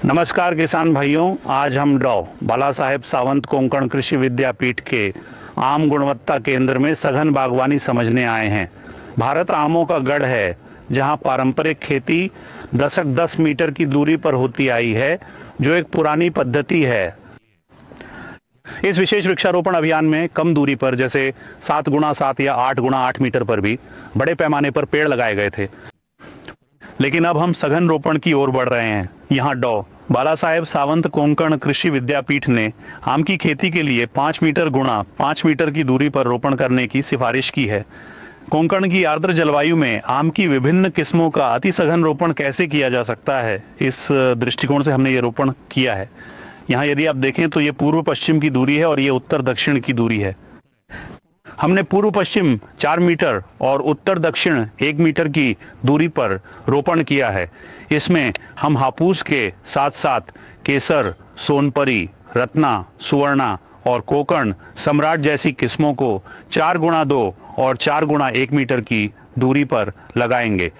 नमस्कार किसान भाइयों, आज हम डॉ बाला साहेब सावंत कोंकण कृषि विद्यापीठ के आम गुणवत्ता केंद्र में सघन बागवानी समझने आए हैं। भारत आमों का गढ़ है, जहां पारंपरिक खेती दशक 10 मीटर की दूरी पर होती आई है, जो एक पुरानी पद्धति है। इस विशेष वृक्षारोपण अभियान में कम दूरी पर, जैसे 7x7 या 8x8 मीटर पर भी बड़े पैमाने पर पेड़ लगाए गए थे, लेकिन अब हम सघन रोपण की ओर बढ़ रहे हैं। यहाँ डॉ बाला साहेब सावंत कोंकण कृषि विद्यापीठ ने आम की खेती के लिए 5 मीटर गुणा 5 मीटर की दूरी पर रोपण करने की सिफारिश की है। कोंकण की आर्द्र जलवायु में आम की विभिन्न किस्मों का अति सघन रोपण कैसे किया जा सकता है, इस दृष्टिकोण से हमने ये रोपण किया है। यहाँ यदि आप देखें तो ये पूर्व पश्चिम की दूरी है और ये उत्तर दक्षिण की दूरी है। हमने पूर्व पश्चिम 4 मीटर और उत्तर दक्षिण 1 मीटर की दूरी पर रोपण किया है। इसमें हम हापूस के साथ साथ केसर, सोनपरी, रत्ना, सुवर्णा और कोकण सम्राट जैसी किस्मों को 4x2 और 4x1 मीटर की दूरी पर लगाएंगे।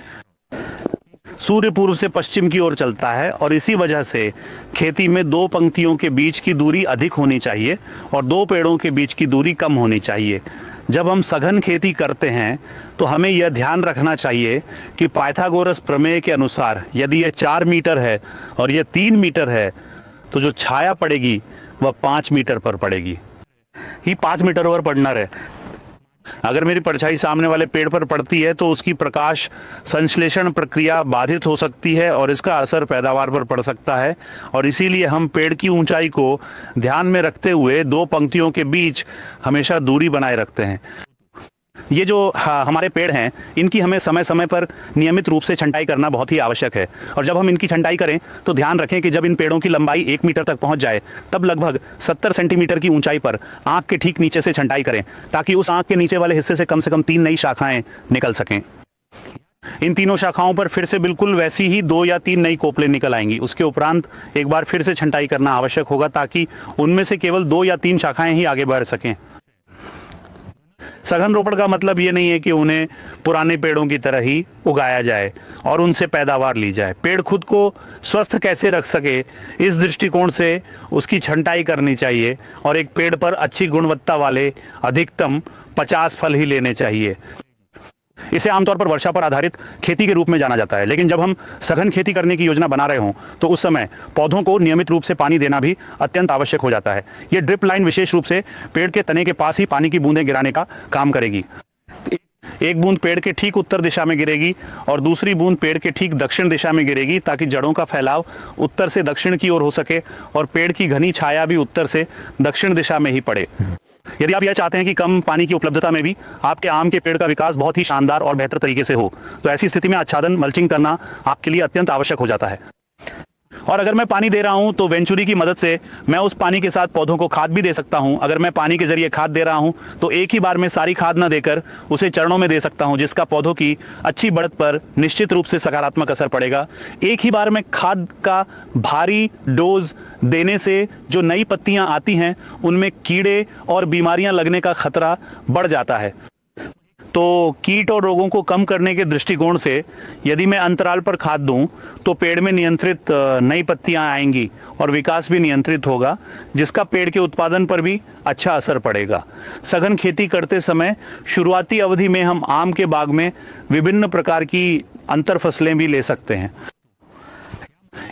सूर्य पूर्व से पश्चिम की ओर चलता है और इसी वजह से खेती में 2 पंक्तियों के बीच की दूरी अधिक होनी चाहिए और 2 पेड़ों के बीच की दूरी कम होनी चाहिए। जब हम सघन खेती करते हैं तो हमें यह ध्यान रखना चाहिए कि पाइथागोरस प्रमेय के अनुसार यदि यह 4 मीटर है और यह 3 मीटर है, तो जो छाया पड़ेगी वह 5 मीटर पर पड़ेगी। ही 5 मीटर पर पड़ना रहे। अगर मेरी परछाई सामने वाले पेड़ पर पड़ती है तो उसकी प्रकाश संश्लेषण प्रक्रिया बाधित हो सकती है और इसका असर पैदावार पर पड़ सकता है, और इसीलिए हम पेड़ की ऊंचाई को ध्यान में रखते हुए 2 पंक्तियों के बीच हमेशा दूरी बनाए रखते हैं। ये जो हमारे पेड़ हैं, इनकी हमें समय समय पर नियमित रूप से छंटाई करना बहुत ही आवश्यक है। और जब हम इनकी छंटाई करें तो ध्यान रखें कि जब इन पेड़ों की लंबाई 1 मीटर तक पहुंच जाए, तब लगभग 70 सेंटीमीटर की ऊंचाई पर आंख के ठीक नीचे से छंटाई करें, ताकि उस आंख के नीचे वाले हिस्से से कम 3 नई शाखाएं निकल सकें। इन तीनों शाखाओं पर फिर से बिल्कुल वैसी ही 2 या 3 नई कोपलें निकल आएंगी। उसके उपरांत एक बार फिर से छंटाई करना आवश्यक होगा, ताकि उनमें से केवल 2 या 3 शाखाएं ही आगे बढ़ सकें। सघन रोपण का मतलब ये नहीं है कि उन्हें पुराने पेड़ों की तरह ही उगाया जाए और उनसे पैदावार ली जाए। पेड़ खुद को स्वस्थ कैसे रख सके, इस दृष्टिकोण से उसकी छंटाई करनी चाहिए और एक पेड़ पर अच्छी गुणवत्ता वाले अधिकतम 50 फल ही लेने चाहिए। इसे आमतौर पर वर्षा पर आधारित खेती के रूप में जाना जाता है, लेकिन जब हम सघन खेती करने की योजना बना रहे हों तो उस समय पौधों को नियमित रूप से पानी देना भी अत्यंत आवश्यक हो जाता है। ये ड्रिप लाइन विशेष रूप से पेड़ के तने के पास ही पानी की बूंदें गिराने का काम करेगी। एक बूंद पेड़ के ठीक उत्तर दिशा में गिरेगी और दूसरी बूंद पेड़ के ठीक दक्षिण दिशा में गिरेगी, ताकि जड़ों का फैलाव उत्तर से दक्षिण की ओर हो सके और पेड़ की घनी छाया भी उत्तर से दक्षिण दिशा में ही पड़े। यदि आप यह चाहते हैं कि कम पानी की उपलब्धता में भी आपके आम के पेड़ का विकास बहुत ही शानदार और बेहतर तरीके से हो, तो ऐसी स्थिति में आच्छादन, मल्चिंग करना आपके लिए अत्यंत आवश्यक हो जाता है। और अगर मैं पानी दे रहा हूं तो वेंचुरी की मदद से मैं उस पानी के साथ पौधों को खाद भी दे सकता हूं। अगर मैं पानी के जरिए खाद दे रहा हूं तो एक ही बार में सारी खाद न देकर उसे चरणों में दे सकता हूं, जिसका पौधों की अच्छी बढ़त पर निश्चित रूप से सकारात्मक असर पड़ेगा। एक ही बार में खाद का भारी डोज देने से जो नई पत्तियां आती हैं उनमें कीड़े और बीमारियां लगने का खतरा बढ़ जाता है। तो कीट और रोगों को कम करने के दृष्टिकोण से यदि मैं अंतराल पर खाद दूं तो पेड़ में नियंत्रित नई पत्तियां आएंगी और विकास भी नियंत्रित होगा, जिसका पेड़ के उत्पादन पर भी अच्छा असर पड़ेगा। सघन खेती करते समय शुरुआती अवधि में हम आम के बाग में विभिन्न प्रकार की अंतर फसलें भी ले सकते हैं।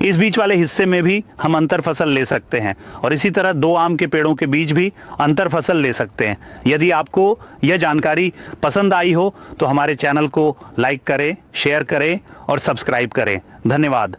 इस बीच वाले हिस्से में भी हम अंतर फसल ले सकते हैं और इसी तरह 2 आम के पेड़ों के बीच भी अंतर फसल ले सकते हैं। यदि आपको यह जानकारी पसंद आई हो तो हमारे चैनल को लाइक करें, शेयर करें और सब्सक्राइब करें। धन्यवाद।